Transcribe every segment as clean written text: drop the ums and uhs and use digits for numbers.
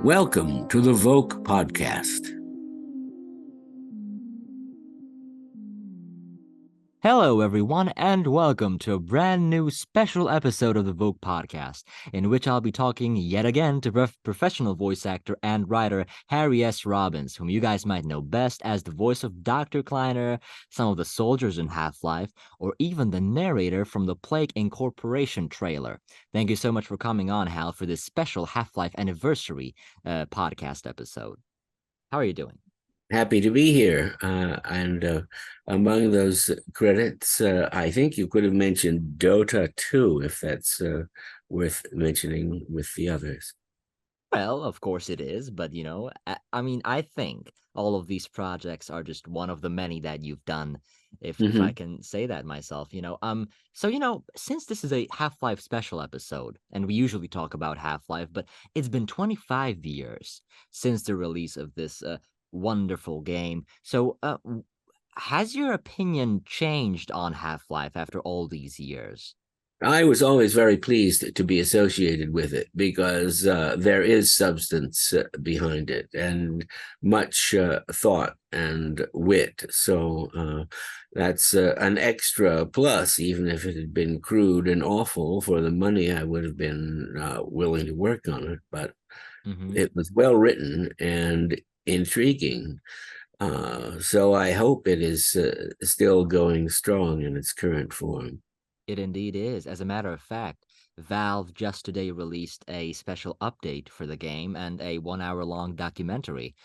Welcome to the VŌC Podcast. Hello, everyone, and welcome to a brand new special episode of the VŌC Podcast, in which I'll be talking yet again to professional voice actor and writer Harry S. Robins, whom you guys might know best as the voice of Dr. Kleiner, some of the soldiers in Half-Life, or even the narrator from the Plague Incorporation trailer. Thank you so much for coming on, Hal, for this special Half-Life anniversary podcast episode. How are you doing? Happy to be here. And among those credits, I think you could have mentioned Dota 2, if that's worth mentioning with the others. Well, of course it is, but I think all of these projects are just one of the many that you've done, if I can say that myself, So, since this is a Half-Life special episode, and we usually talk about Half-Life, but it's been 25 years since the release of this wonderful game. So, has your opinion changed on Half-Life after all these years? I was always very pleased to be associated with it because there is substance behind it and much thought and wit. So that's an extra plus, even if it had been crude and awful. For the money, I would have been willing to work on it. But it was well written and intriguing. So I hope it is still going strong in its current form. It indeed is. As a matter of fact, Valve just today released a special update for the game and a 1-hour-long documentary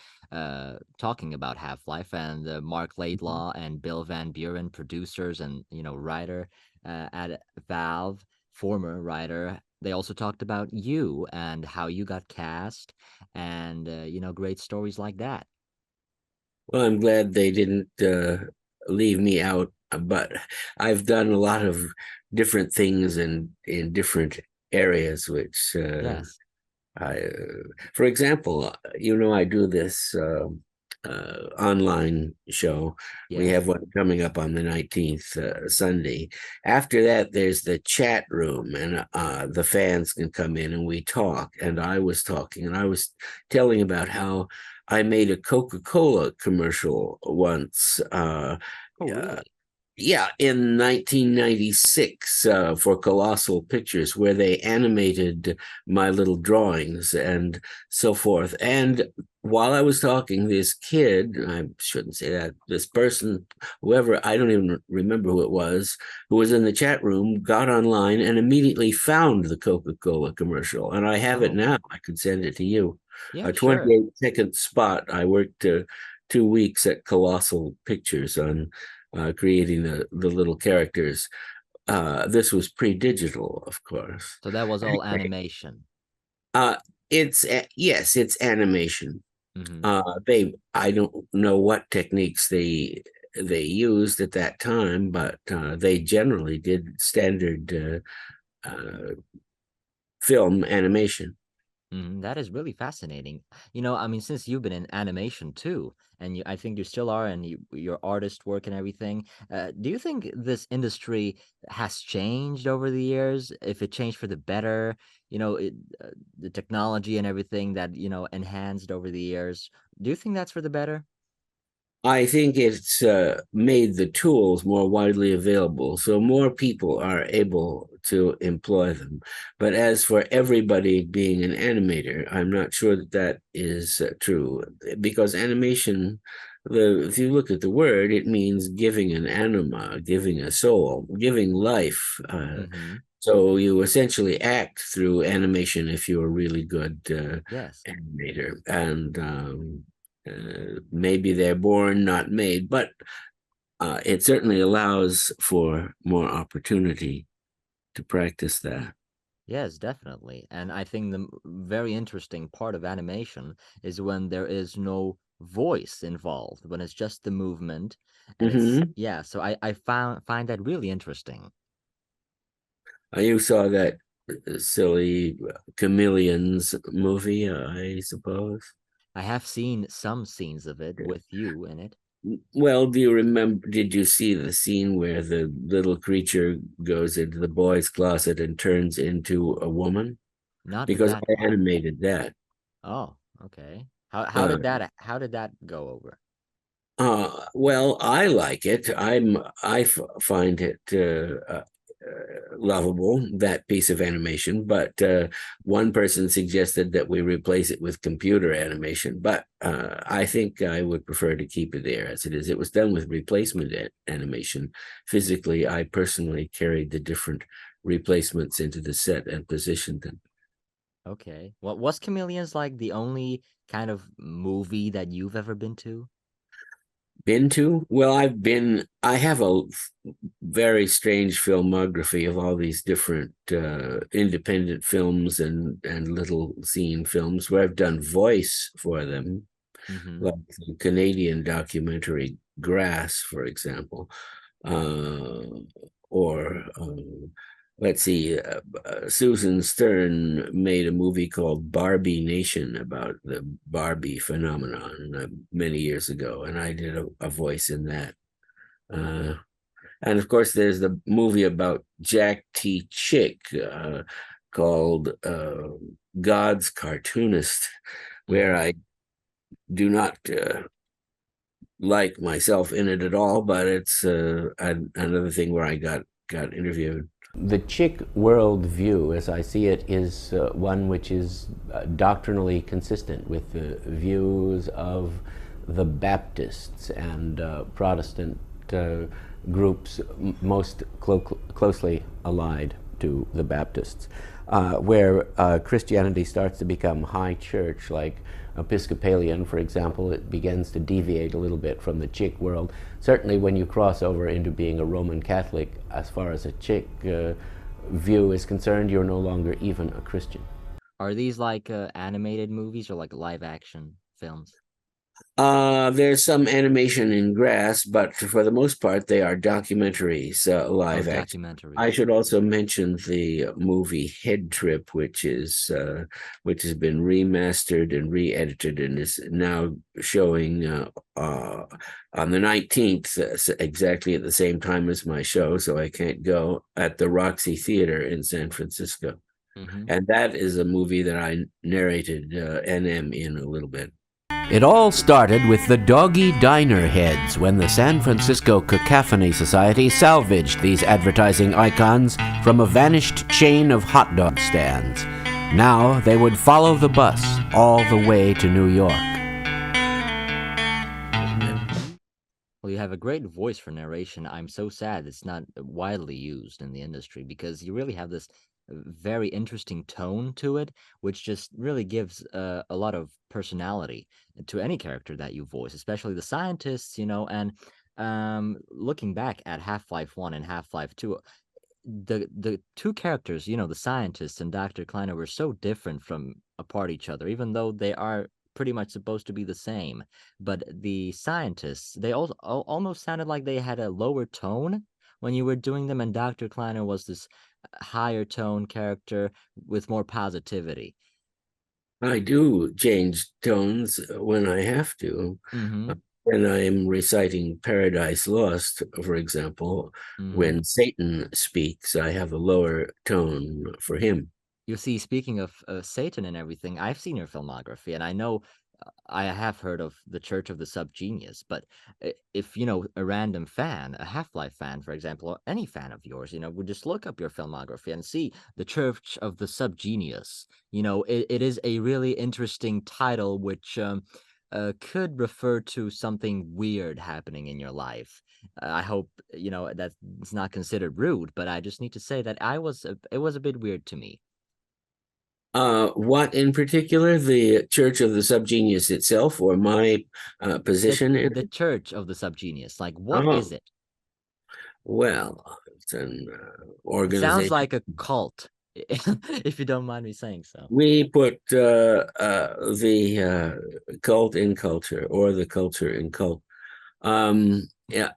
talking about Half-Life, and Mark Laidlaw and Bill Van Buren, producers and writer at Valve, former writer. They also talked about you and how you got cast, and great stories like that. Well, I'm glad they didn't leave me out, but I've done a lot of different things in different areas, which Yes. For example, I do this online show. Yes. We have one coming up on the 19th, Sunday. After that, there's the chat room, and the fans can come in and we talk. And I was talking, and I was telling about how I made a Coca-Cola commercial once. Really? Yeah, in 1996 for Colossal Pictures, where they animated my little drawings and so forth. And while I was talking, this kid, I shouldn't say that, this person, whoever, I don't even remember who it was, who was in the chat room, got online and immediately found the Coca-Cola commercial. And I have it now. I could send it to you. Yeah, A sure. 28-second spot. I worked 2 weeks at Colossal Pictures on creating the little characters. This was pre-digital, of course. So that was all animation. It's animation. I don't know what techniques they used at that time, but they generally did standard film animation. That is really fascinating. Since you've been in animation too, and I think you still are, and your artist work and everything, do you think this industry has changed over the years? If it changed for the better, the technology and everything that, enhanced over the years, do you think that's for the better? I think it's made the tools more widely available, so more people are able to employ them. But as for everybody being an animator, I'm not sure that is true, because animation, if you look at the word, it means giving an anima, giving a soul, giving life. So you essentially act through animation if you're a really good Yes. animator. And maybe they're born, not made, but it certainly allows for more opportunity to practice that. Yes, definitely. And I think the very interesting part of animation is when there is no voice involved, when it's just the movement. And so I find that really interesting. You saw that silly Chameleons movie, I suppose. I have seen some scenes of it with you in it. Well, did you see the scene where the little creature goes into the boy's closet and turns into a woman? Not Because that I part. animated that. Oh, Okay. How Uh, did that go over? well, I like it. Find it lovable, that piece of animation. But one person suggested that we replace it with computer animation. But I think I would prefer to keep it there as it is. It was done with replacement animation. Physically, I personally carried the different replacements into the set and positioned them. Okay. What was Chameleons like the only kind of movie that you've ever been to? Been to? Well, I have a very strange filmography of all these different independent films and little scene films where I've done voice for them, Mm-hmm. like the Canadian documentary Grass, for example, uh, or let's see, Susan Stern made a movie called Barbie Nation about the Barbie phenomenon many years ago, and I did a voice in that. Uh, and of course, there's the movie about Jack T. Chick called God's Cartoonist, where Mm-hmm. I do not like myself in it at all, but it's another thing where I got interviewed. The Chick worldview, as I see it, is one which is doctrinally consistent with the views of the Baptists and Protestant groups most closely allied to the Baptists, where Christianity starts to become high church, like Episcopalian, for example. It begins to deviate a little bit from the Chick world. Certainly when you cross over into being a Roman Catholic, as far as a Chick view is concerned, you're no longer even a Christian. Are these like animated movies or like live action films? There's some animation in Grass, but for the most part, they are documentaries, Oh, live action. I documentaries. should also mention the movie Head Trip, which has been remastered and re-edited and is now showing on the 19th, exactly at the same time as my show, so I can't go, at the Roxy Theater in San Francisco. Mm-hmm. And that is a movie that I narrated NM in a little bit. It all started with the doggy diner heads when the San Francisco Cacophony Society salvaged these advertising icons from a vanished chain of hot dog stands. Now they would follow the bus all the way to New York. Well, you have a great voice for narration. I'm so sad it's not widely used in the industry because you really have this very interesting tone to it, which just really gives a lot of personality to any character that you voice, especially the scientists, and looking back at Half-Life 1 and Half-Life 2, the two characters, the scientists and Dr. Kleiner, were so different from apart each other, even though they are pretty much supposed to be the same. But the scientists, they also almost sounded like they had a lower tone when you were doing them, and Dr. Kleiner was this higher tone character with more positivity. I do change tones when I have to. Mm-hmm. When I'm reciting Paradise Lost, for example, Mm-hmm. when Satan speaks, I have a lower tone for him. You see, speaking of Satan and everything, I've seen your filmography, and I know I have heard of the Church of the SubGenius. But if a random fan, a Half-Life fan, for example, or any fan of yours, would just look up your filmography and see the Church of the SubGenius. It is a really interesting title, which could refer to something weird happening in your life. I hope that's not considered rude, but I just need to say that it was a bit weird to me. What in particular, the Church of the SubGenius itself, or my position in The it? Church of the SubGenius. Like, what is Oh, it? well, it's an It sounds organization. like a cult, if you don't mind me saying so. We put the cult in culture, or the culture in cult. Yeah,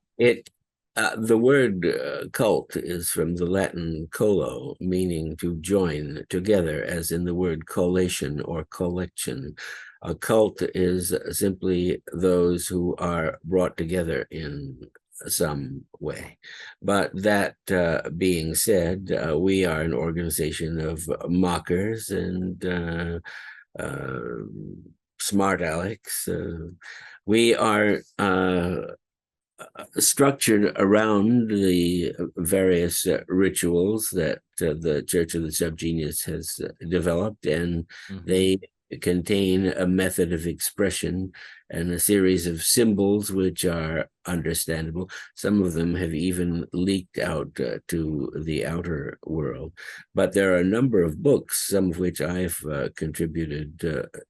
the word cult is from the Latin colo, meaning to join together, as in the word collation or collection. A cult is simply those who are brought together in some way. But that being said, we are an organization of mockers and uh, smart Alex. We are structured around the various rituals that the Church of the SubGenius has developed, and they contain a method of expression and a series of symbols which are understandable. Some of them have even leaked out to the outer world. But there are a number of books, some of which I've contributed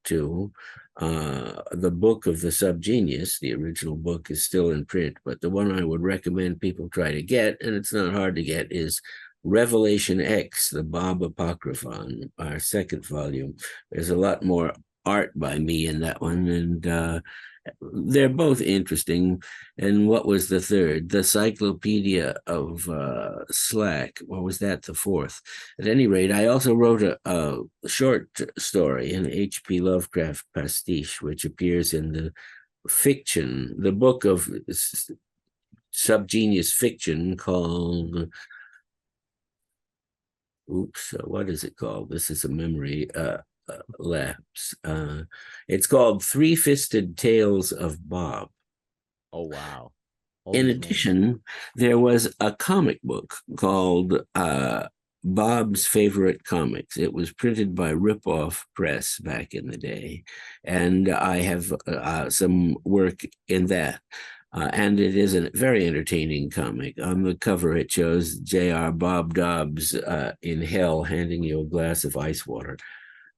to. The book of the SubGenius, the original book, is still in print, but the one I would recommend people try to get, and it's not hard to get, is Revelation X, the Bob Apocryphon, our second volume. There's a lot more art by me in that one, and they're both interesting. And what was the third? The Cyclopedia of Slack. What was that? The fourth. At any rate, I also wrote a short story, an H.P. Lovecraft pastiche, which appears in the fiction, the book of SubGenius fiction called... what is it called? This is a memory lapse. It's called Three-Fisted Tales of Bob. Oh, wow. In addition, there was a comic book called Bob's Favorite Comics. It was printed by Rip-Off Press back in the day, and I have some work in that. And it is a very entertaining comic. On the cover, it shows J.R. Bob Dobbs in hell handing you a glass of ice water.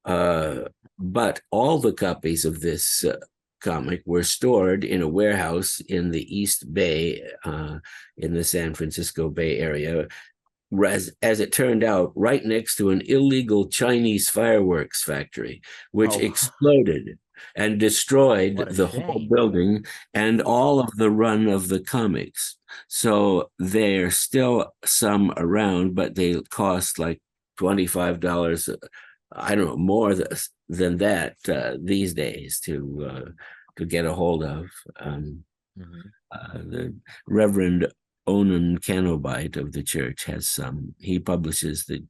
But all the copies of this comic were stored in a warehouse in the East Bay, in the San Francisco Bay Area, as it turned out, right next to an illegal Chinese fireworks factory, which exploded and destroyed the whole building and all of the run of the comics. So there's still some around, but they cost like $25, I don't know, more than that these days to get a hold of. The Reverend Onan Canobite of the church has some. He publishes the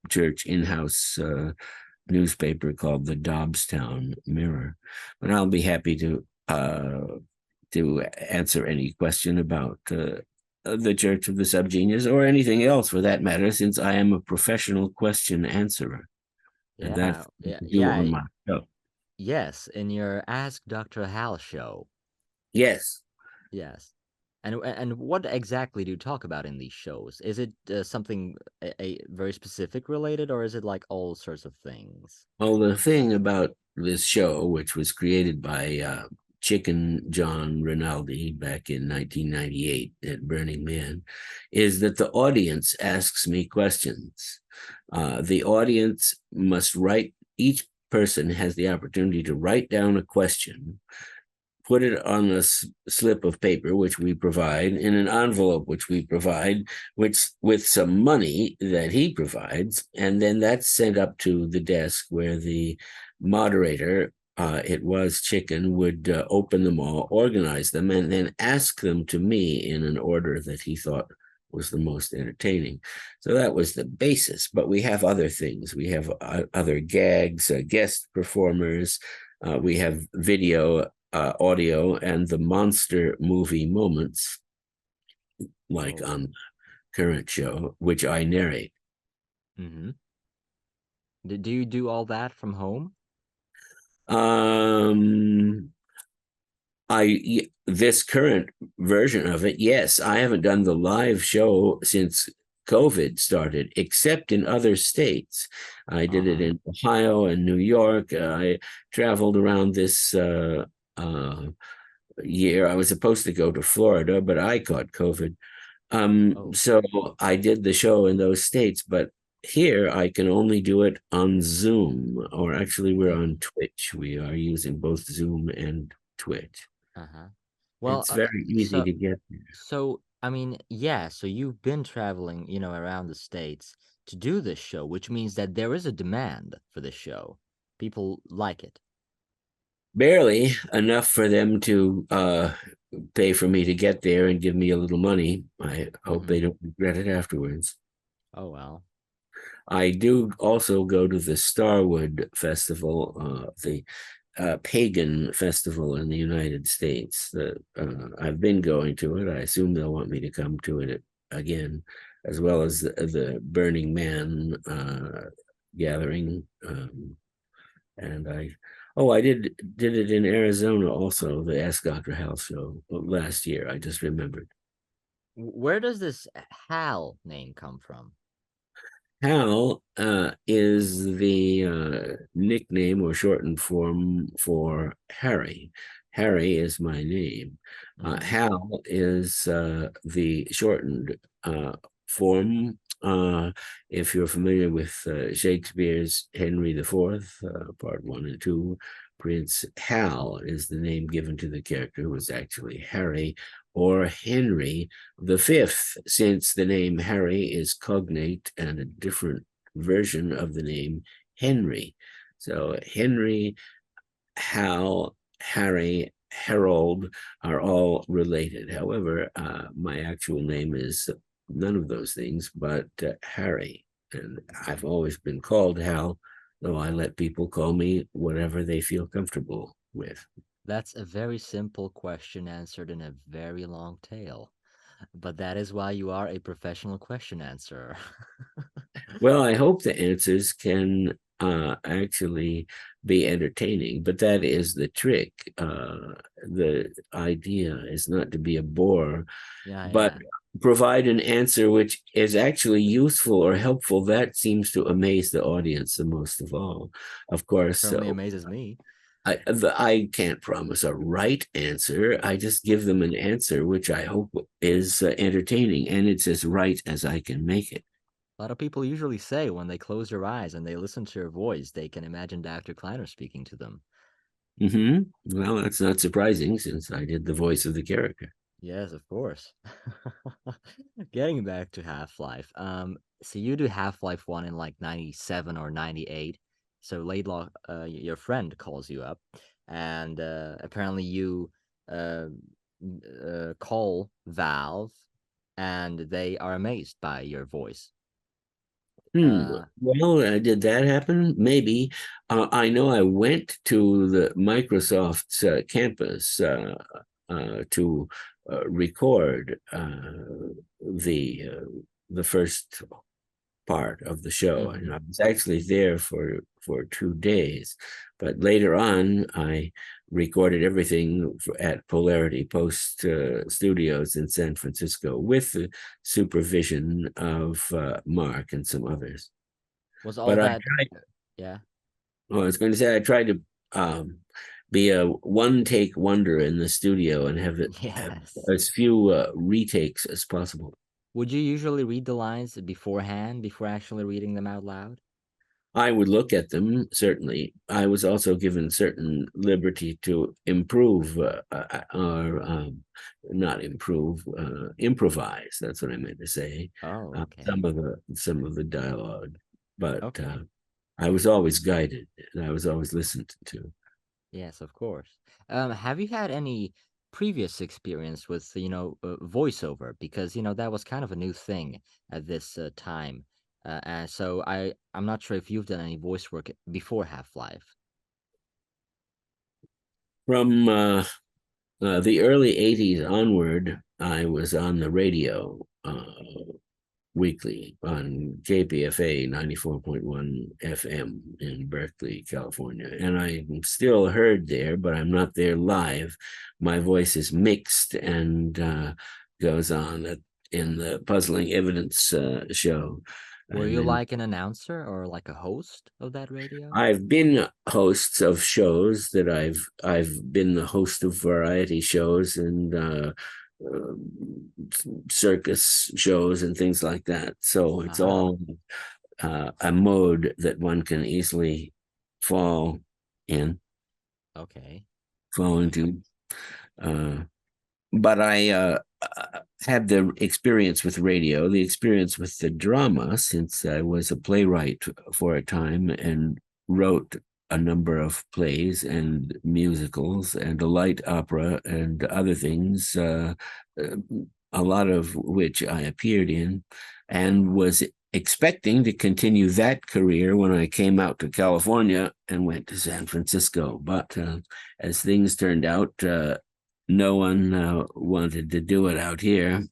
church in-house newspaper called the Dobbstown Mirror. But I'll be happy to answer any question about the Church of the SubGenius, or anything else for that matter, since I am a professional question answerer. And that's on my show. Yes, in your Ask Dr. Hal show. Yes. Yes. And what exactly do you talk about in these shows? Is it something a very specific related, or is it like all sorts of things? Well, the thing about this show, which was created by Chicken John Rinaldi back in 1998 at Burning Man, is that the audience asks me questions. The audience must write, each person has the opportunity to write down a question, put it on a slip of paper, which we provide, in an envelope, which we provide, which with some money that he provides, and then that's sent up to the desk where the moderator, it was Chicken, would open them all, organize them, and then ask them to me in an order that he thought was the most entertaining. So that was the basis, but we have other things. We have other gags, guest performers, we have video, audio, and the monster movie moments, like on the current show, which I narrate. Do you do all that from home? This current version of it, yes. I haven't done the live show since COVID started, except in other states. I did it in Ohio and New York. I traveled around this year. I was supposed to go to Florida, but I caught COVID. So I did the show in those states, but here I can only do it on Zoom, or actually we're on Twitch. We are using both Zoom and Twitch. Well, it's very easy to get there. So, I mean, yeah, so you've been traveling, around the States to do this show, which means that there is a demand for this show. People like it. Barely enough for them to pay for me to get there and give me a little money. I hope they don't regret it afterwards. Oh, well. I do also go to the Starwood Festival, the pagan festival in the United States that I've been going to it. I assume they'll want me to come to it again, as well as the Burning Man gathering. And I did it in Arizona also, the Ask Dr. Hal show last year. I just remembered. Where does this Hal name come from? Hal is the nickname or shortened form for Harry. Harry is my name. Hal is the shortened form. If you're familiar with Shakespeare's Henry IV, Part 1 and 2, Prince Hal is the name given to the character, who was actually Harry or Henry V, since the name Harry is cognate and a different version of the name Henry. So Henry, Hal, Harry, Harold are all related. However, my actual name is none of those things, but Harry. And I've always been called Hal, though I let people call me whatever they feel comfortable with. That's a very simple question answered in a very long tale. But that is why you are a professional question answerer. Well, I hope the answers can actually be entertaining, but that is the trick. The idea is not to be a bore, but provide an answer which is actually useful or helpful. That seems to amaze the audience the most of all. Of course, certainly amazes me. I can't promise a right answer. I just give them an answer which I hope is entertaining, and it's as right as I can make it. A lot of people usually say when they close their eyes and they listen to your voice, they can imagine Dr. Kleiner speaking to them. Well, that's not surprising since I did the voice of the character. Yes, of course. Getting back to Half-Life. So you do Half-Life 1 in like 97 or 98. So Laidlaw, your friend, calls you up, and apparently you call Valve, and they are amazed by your voice. Well, did that happen? Maybe. I know I went to the Microsoft's campus to record the first part of the show, and I was actually there for 2 days. But later on, I recorded everything at Polarity Post Studios in San Francisco with the supervision of Mark and some others. Was all that? I was going to say I tried to be a one-take wonder in the studio and have as few retakes as possible. Would you usually read the lines beforehand, before actually reading them out loud? I would look at them, certainly. I was also given certain liberty to improve or not improve, improvise. That's what I meant to say. Oh, okay. Some of the dialogue, but I was always guided and I was always listened to. Yes, of course. Have you had any previous experience with voiceover? Because that was kind of a new thing at this time. And so I'm not sure if you've done any voice work before Half-Life. From the early 80s onward, I was on the radio weekly on KPFA 94.1 FM in Berkeley, California. And I'm still heard there, but I'm not there live. My voice is mixed and goes on in the Puzzling Evidence show. Were you like an announcer or like a host of that radio? I've been hosts of shows that I've been the host of variety shows and circus shows and things like that. So it's all a mode that one can easily fall in. Okay. Fall into. But I had the experience with radio, the experience with the drama, since I was a playwright for a time and wrote a number of plays and musicals and a light opera and other things, a lot of which I appeared in, and was expecting to continue that career when I came out to California and went to San Francisco. But as things turned out, no one wanted to do it out here.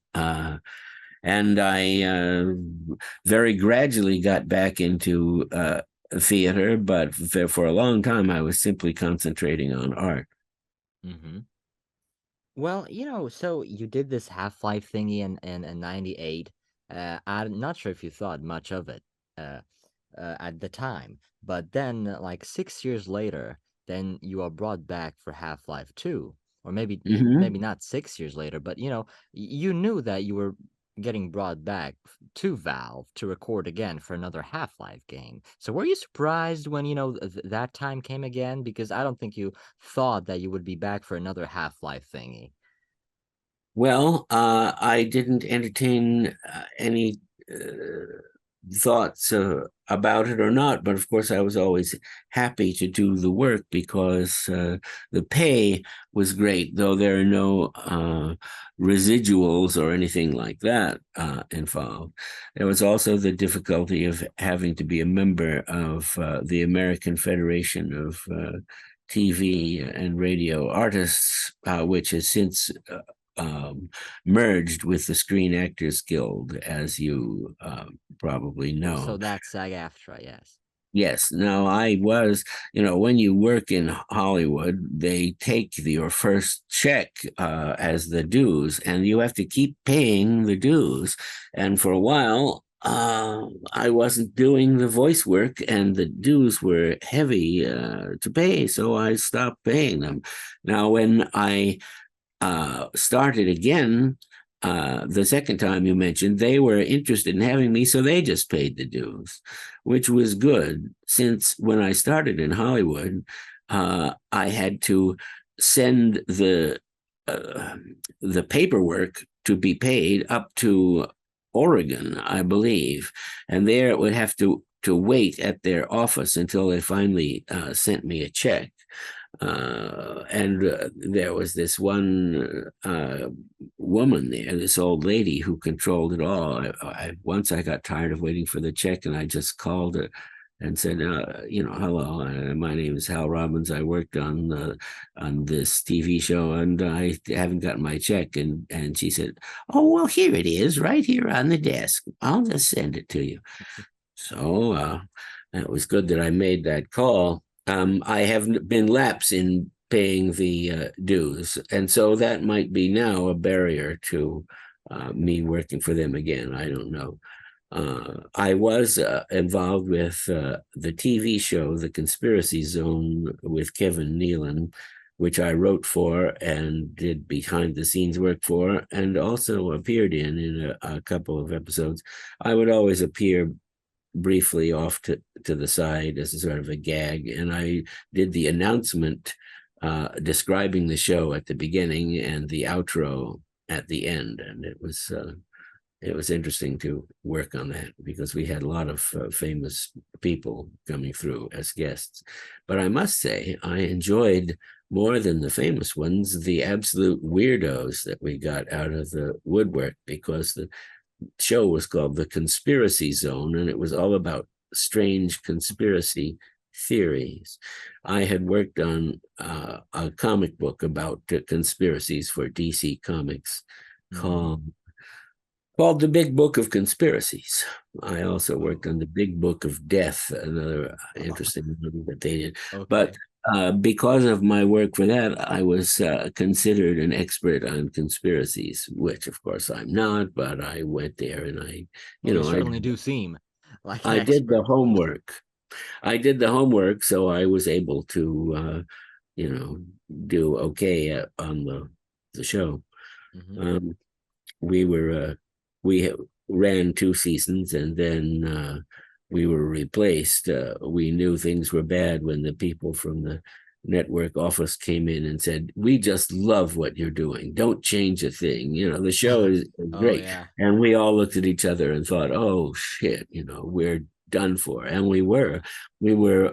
And I very gradually got back into theater, but for a long time, I was simply concentrating on art. Mm-hmm. Well, so you did this Half-Life thingy in 98. I'm not sure if you thought much of it at the time, but then like 6 years later, then you are brought back for Half-Life 2, or maybe Mm-hmm. not 6 years later, but you knew that you were getting brought back to Valve to record again for another Half-Life game. So were you surprised when that time came again? Because I don't think you thought that you would be back for another Half-Life thingy. Well, I didn't entertain any thoughts about it or not, but of course I was always happy to do the work because the pay was great, though there are no residuals or anything like that involved. There was also the difficulty of having to be a member of the American Federation of TV and Radio Artists, which has since merged with the Screen Actors Guild, as you probably know. So that's SAG-AFTRA, yes. Yes. Now, I was, when you work in Hollywood, they take your first check as the dues, and you have to keep paying the dues. And for a while, I wasn't doing the voice work, and the dues were heavy to pay, so I stopped paying them. Now, when I started again, the second time you mentioned, they were interested in having me, so they just paid the dues, which was good, since when I started in Hollywood, I had to send the paperwork to be paid up to Oregon, I believe, and there it would have to wait at their office until they finally sent me a check. And there was this one woman there, this old lady who controlled it all. Once I got tired of waiting for the check, and I just called her and said, hello, my name is Hal Robins. I worked on this TV show, and I haven't gotten my check. And she said, oh, well, here it is, right here on the desk. I'll just send it to you. So it was good that I made that call. I have been lapse in paying the dues, and so that might be now a barrier to me working for them again. I don't know. I was involved with the TV show, The Conspiracy Zone, with Kevin Nealon, which I wrote for and did behind-the-scenes work for, and also appeared in a couple of episodes. I would always appear briefly off to the side as a sort of a gag, and I did the announcement describing the show at the beginning and the outro at the end, and it was interesting to work on that because we had a lot of famous people coming through as guests. But I must say, I enjoyed more than the famous ones the absolute weirdos that we got out of the woodwork, because the show was called The Conspiracy Zone, and it was all about strange conspiracy theories. I had worked on a comic book about conspiracies for DC Comics called The Big Book of Conspiracies. I also worked on The Big Book of Death, another interesting one that they did. Okay. But because of my work for that, I was considered an expert on conspiracies, which of course I'm not, but I went there and you certainly do seem like I did the homework. So I was able to, do okay on the show. Mm-hmm. We ran 2 seasons, and then we were replaced. We knew things were bad when the people from the network office came in and said, we just love what you're doing. Don't change a thing. The show is great. Oh, yeah. And we all looked at each other and thought, oh, shit, we're done for. And we were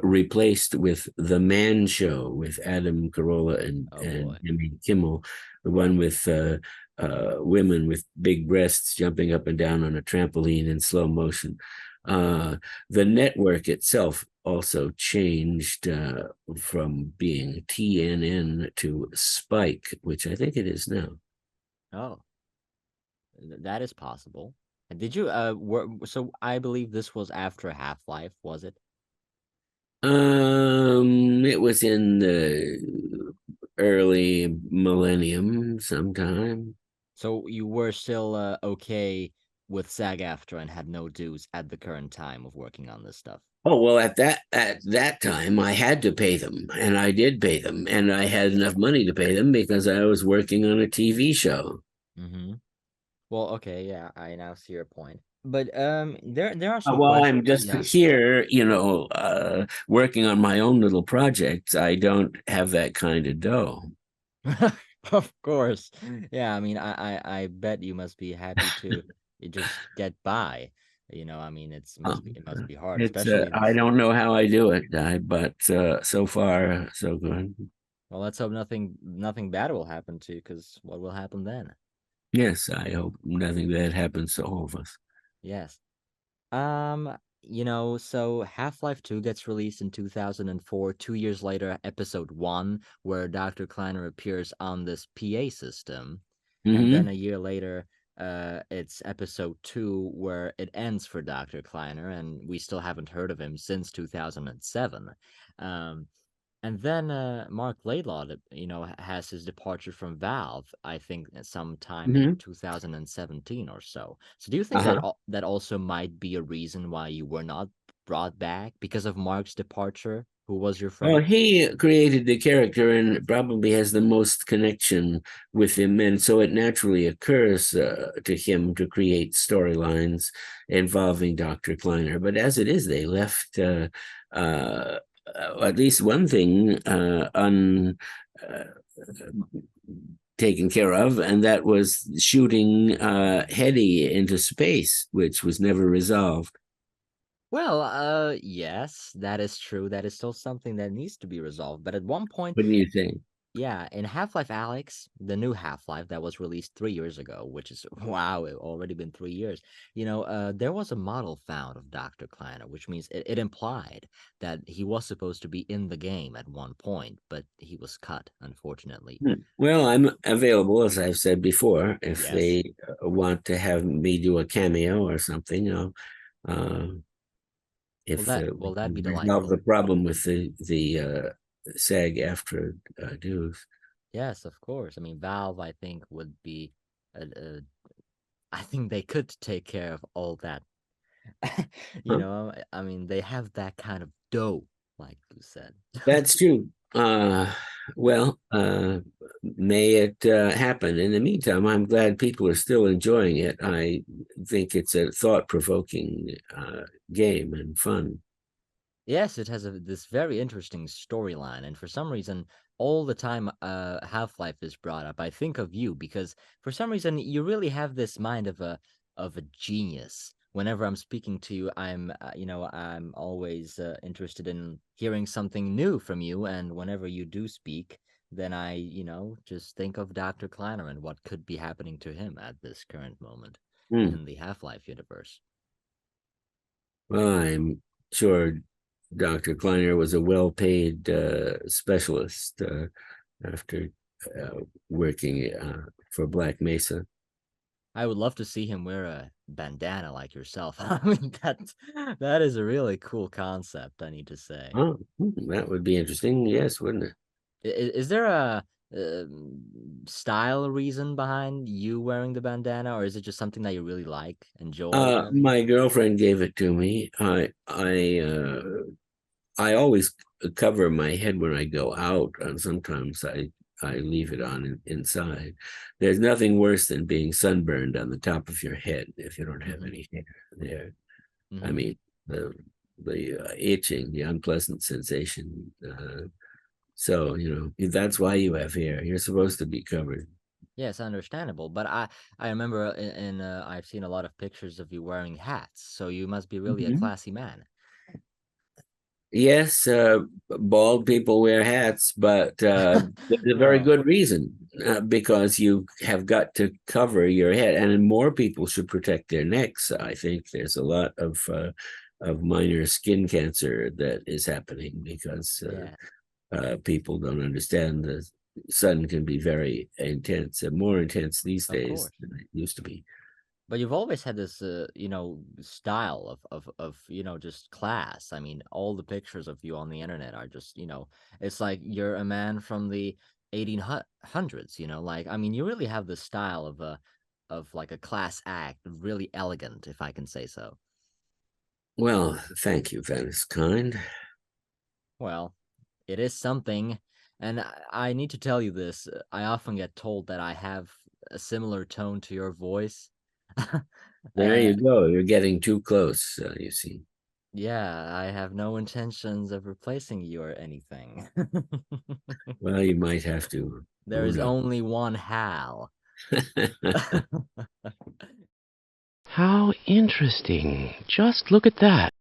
replaced with The Man Show with Adam Carolla and Jimmy Kimmel, the one with women with big breasts jumping up and down on a trampoline in slow motion. The network itself also changed from being TNN to Spike, which I think it is now. Oh, that is possible. And did you so I believe this was after Half-Life, was it? It was in the early millennium sometime. So you were still okay with SAG-AFTRA and had no dues at the current time of working on this stuff. Oh, well, at that time, I had to pay them, and I did pay them, and I had enough money to pay them because I was working on a TV show. Mm-hmm. Well, okay, yeah, I now see your point. But there are some Well, questions. I'm just Yeah. here, working on my own little projects. I don't have that kind of dough. Of course. Yeah, I mean, I bet you must be happy to just get by. I mean, it must be hard, It's especially I this. don't know how I do it, but so far so good. Well, let's hope nothing bad will happen to you, because what will happen then? Yes, I hope nothing bad happens to all of us. Yes. So Half-Life 2 gets released in 2004, 2 years later, episode 1, where Dr. Kleiner appears on this PA system. And then a year later, it's episode 2, where it ends for Dr. Kleiner, and we still haven't heard of him since 2007. And then Mark Laidlaw, has his departure from Valve, I think sometime in 2017 or so. So do you think that also might be a reason why you were not brought back because of Mark's departure? Who was your friend? Well, he created the character and probably has the most connection with him, and so it naturally occurs to him to create storylines involving Dr. Kleiner. But as it is, they left at least one thing taken care of, and that was shooting Hetty into space, which was never resolved. Well, yes, that is true. That is still something that needs to be resolved. But at one point, What do you think? yeah, in Half-Life Alyx, the new Half-Life that was released 3 years ago, which is wow, it already been 3 years. There was a model found of Dr. Kleiner, which means it implied that he was supposed to be in the game at one point, but he was cut, unfortunately. Well, I'm available, as I've said before. If Yes. they want to have me do a cameo or something, if that'd be resolve delightful. the problem with the SAG-AFTRA dues. Yes, of course. I mean, Valve, I think, would be, I think they could take care of all that. I mean, they have that kind of dough, like you said. That's true. Well, may it happen. In the meantime, I'm glad people are still enjoying it. I think it's a thought-provoking game and fun. Yes, it has this very interesting storyline, and for some reason, all the time Half-Life is brought up, I think of you, because for some reason you really have this mind of a genius. Whenever I'm speaking to you, I'm always interested in hearing something new from you, and whenever you do speak, then I, just think of Dr. Kleiner and what could be happening to him at this current moment in the Half-Life universe. Well, I'm sure Dr. Kleiner was a well-paid specialist after working for Black Mesa. I would love to see him wear a bandana like yourself. I mean, that is a really cool concept, I need to say. Oh, that would be interesting. Yes, wouldn't it? Is there a style reason behind you wearing the bandana, or is it just something that you really enjoy? My girlfriend gave it to me. I always cover my head when I go out, and sometimes I leave it on inside. There's nothing worse than being sunburned on the top of your head if you don't have any hair there. I mean, the itching, the unpleasant sensation. So that's why you have hair. You're supposed to be covered. Yes, understandable. But I remember I've seen a lot of pictures of you wearing hats, so you must be really a classy man. Yes, bald people wear hats, but there's a very good reason. because you have got to cover your head, and more people should protect their necks. I think there's a lot of minor skin cancer that is happening because people don't understand the sun can be very intense and more intense these days than it used to be. But you've always had this, style of just class. I mean, all the pictures of you on the internet are just, it's like you're a man from the 1800s. Like, I mean, you really have the style of like a class act, really elegant, if I can say so. Well, thank you, that is kind. Well, it is something, and I need to tell you this. I often get told that I have a similar tone to your voice. There you go. You're getting too close, you see. Yeah, I have no intentions of replacing you or anything. Well, you might have to. There is only one Hal. How interesting. Just look at that.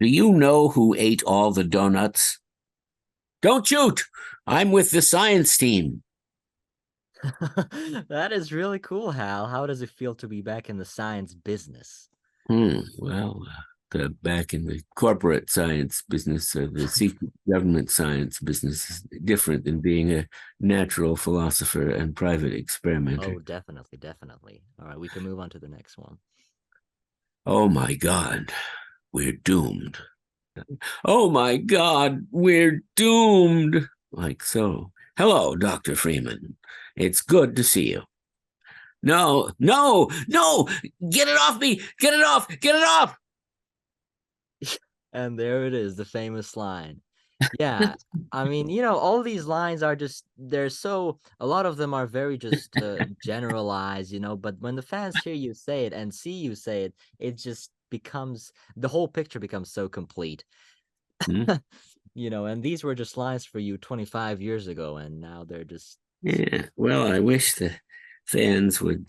Do you know who ate all the donuts? Don't shoot! I'm with the science team. That is really cool, Hal. How does it feel to be back in the science business? Well, back in the corporate science business, the secret government science business is different than being a natural philosopher and private experimenter. Oh, definitely. All right, we can move on to the next one. Oh my God, we're doomed. Oh my God, we're doomed. Like so. Hello, Dr. Freeman. It's good to see you. No! Get it off me! Get it off! And there it is, the famous line. Yeah, I mean, all these lines are just, a lot of them are very just generalized, but when the fans hear you say it and see you say it, it just becomes, the whole picture becomes so complete. And these were just lines for you 25 years ago, and now they're just... Yeah, well, I wish the fans would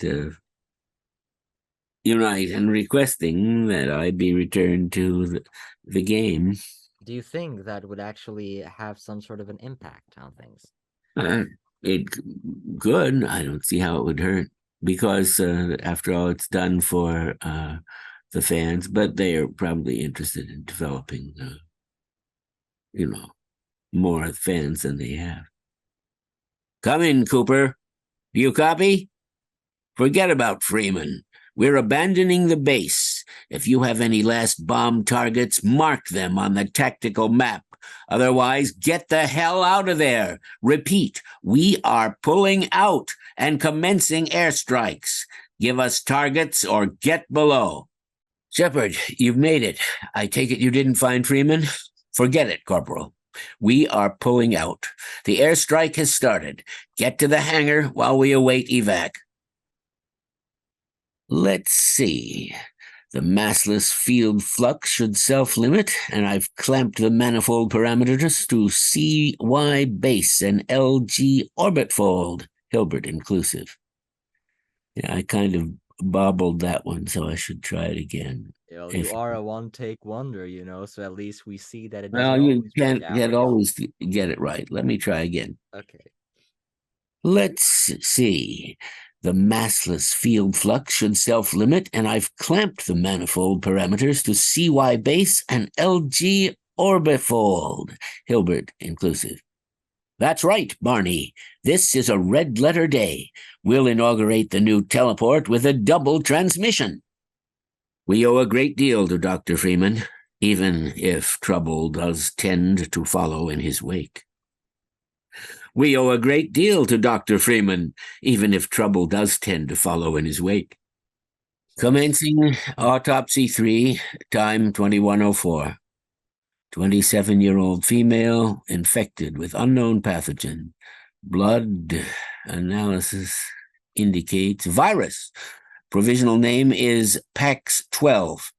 unite in requesting that I be returned to the game. Do you think that would actually have some sort of an impact on things? It could. I don't see how it would hurt, because after all, it's done for the fans, but they are probably interested in developing, more fans than they have. Come in, Cooper. Do you copy? Forget about Freeman. We're abandoning the base. If you have any last bomb targets, mark them on the tactical map. Otherwise, get the hell out of there. Repeat, we are pulling out and commencing airstrikes. Give us targets or get below. Shepard, you've made it. I take it you didn't find Freeman? Forget it, Corporal. We are pulling out. The airstrike has started. Get to the hangar while we await evac. Let's see. The massless field flux should self-limit, and I've clamped the manifold parameters to CY base and LG orbit fold, Hilbert inclusive. Yeah, I kind of bobbled that one, so I should try it again. You are a one-take wonder, so at least we see that it doesn't Well, you always can't work out. always get it right. Let me try again. Okay. Let's see. The massless field flux should self-limit, and I've clamped the manifold parameters to CY base and LG orbifold, Hilbert inclusive. That's right, Barney. This is a red-letter day. We'll inaugurate the new teleport with a double transmission. We owe a great deal to Dr. Freeman, even if trouble does tend to follow in his wake. We owe a great deal to Dr. Freeman, even if trouble does tend to follow in his wake. Commencing autopsy 3, time 21:04. 27-year-old female infected with unknown pathogen. Blood analysis indicates virus. Provisional name is PAX-12.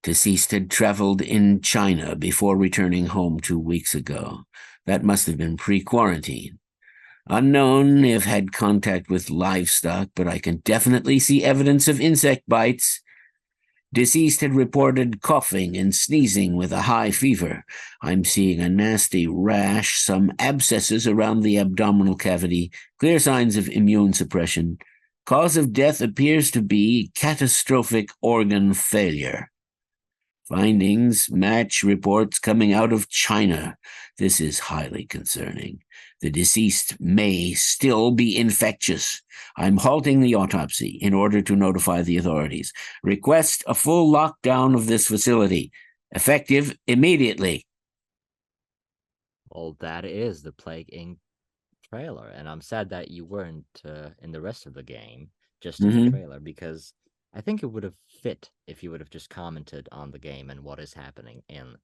Deceased had traveled in China before returning home 2 weeks ago. That must have been pre-quarantine. Unknown if had contact with livestock, but I can definitely see evidence of insect bites. Deceased had reported coughing and sneezing with a high fever. I'm seeing a nasty rash, some abscesses around the abdominal cavity, clear signs of immune suppression. Cause of death appears to be catastrophic organ failure. Findings match reports coming out of China. This is highly concerning. The deceased may still be infectious. I'm halting the autopsy in order to notify the authorities. Request a full lockdown of this facility, effective immediately. Well, that is the Plague Inc. trailer, and I'm sad that you weren't in the rest of the game, just in the trailer, because I think it would have fit if you would have just commented on the game and what is happening in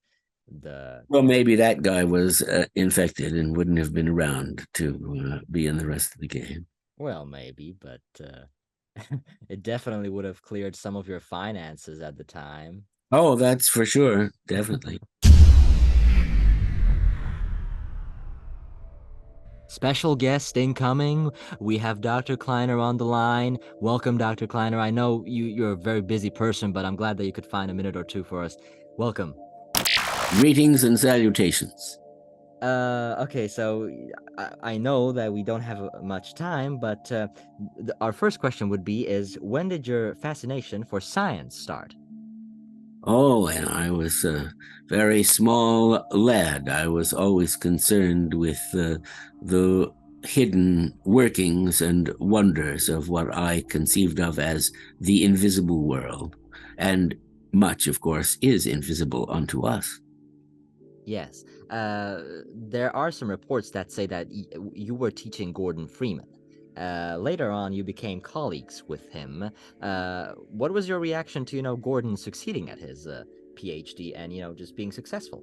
the... Well, maybe that guy was infected and wouldn't have been around to be in the rest of the game. Well, maybe, but it definitely would have cleared some of your finances at the time. Oh, that's for sure. Definitely. Special guest incoming. We have Dr. Kleiner on the line. Welcome, Dr. Kleiner. I know you're a very busy person, but I'm glad that you could find a minute or two for us. Welcome. Greetings and salutations. Okay, so I know that we don't have much time, but our first question would be when did your fascination for science start? Oh, and I was a very small lad. I was always concerned with the hidden workings and wonders of what I conceived of as the invisible world. And much, of course, is invisible unto us. Yes. There are some reports that say that you were teaching Gordon Freeman. Later on, you became colleagues with him. What was your reaction to, Gordon succeeding at his PhD and, just being successful?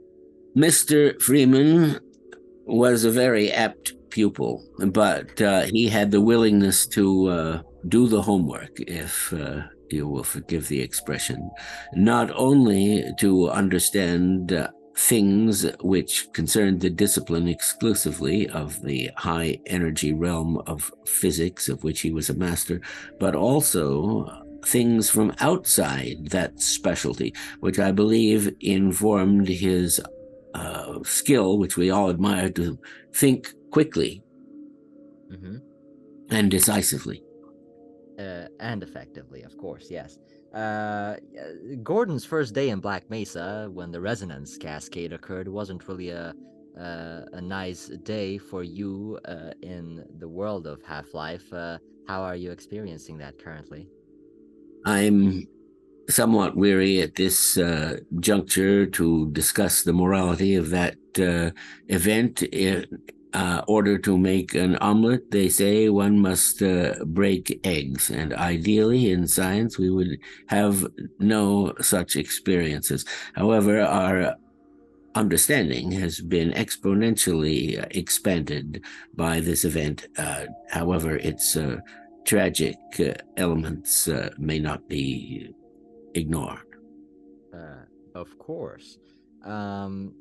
Mr. Freeman was a very apt pupil, but he had the willingness to do the homework, if you will forgive the expression, not only to understand things which concerned the discipline exclusively of the high energy realm of physics, of which he was a master, but also things from outside that specialty, which I believe informed his skill, which we all admire, to think quickly and decisively. And effectively, of course, yes. Gordon's first day in Black Mesa, when the resonance cascade occurred, wasn't really a nice day for you in the world of Half-Life. How are you experiencing that currently? I'm somewhat weary at this juncture to discuss the morality of that event. In order to make an omelet, they say one must break eggs, and ideally in science we would have no such experiences. However, our understanding has been exponentially expanded by this event. However, its tragic elements may not be ignored. Of course.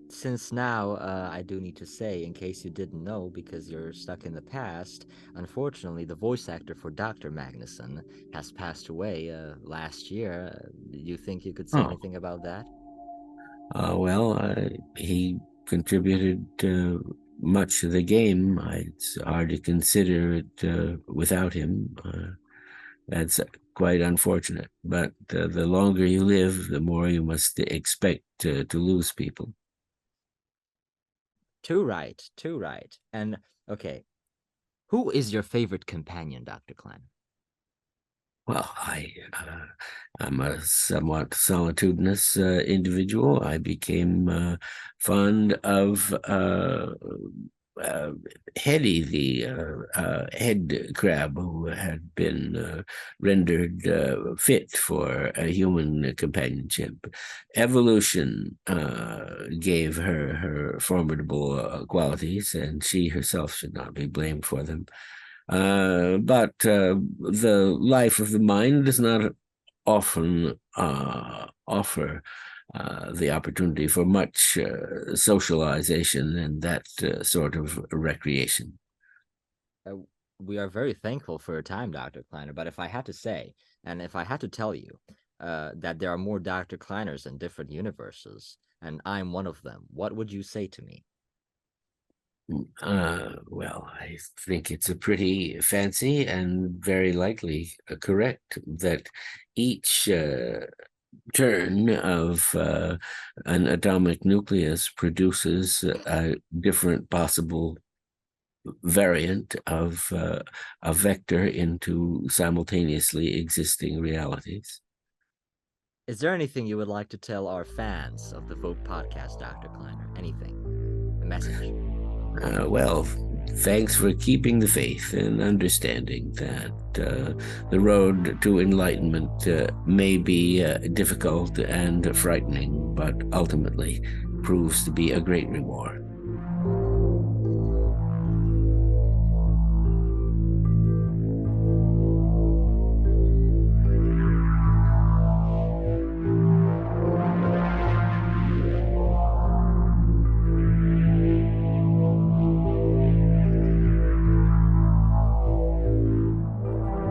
Since now, I do need to say, in case you didn't know, because you're stuck in the past, unfortunately, the voice actor for Dr. Magnuson has passed away last year. Do you think you could say anything about that? He contributed much to the game. It's hard to consider it without him. That's quite unfortunate. But the longer you live, the more you must expect to lose people. Too right. And, okay, who is your favorite companion, Dr. Kleiner? Well, I'm a somewhat solitudinous individual. I became fond of Hetty, the head crab, who had been rendered fit for a human companionship. Evolution gave her formidable qualities, and she herself should not be blamed for them. But the life of the mind does not often offer the opportunity for much socialization and that sort of recreation. We are very thankful for your time, Dr. Kleiner, but if I had to say, and if I had to tell you, that there are more Dr. Kleiners in different universes, and I'm one of them, what would you say to me? Well, I think it's a pretty fancy and very likely correct that each turn of an atomic nucleus produces a different possible variant of a vector into simultaneously existing realities. Is there anything you would like to tell our fans of the VŌC Podcast, Dr. Kleiner? Anything? A message? Well, thanks for keeping the faith and understanding that the road to enlightenment may be difficult and frightening, but ultimately proves to be a great reward.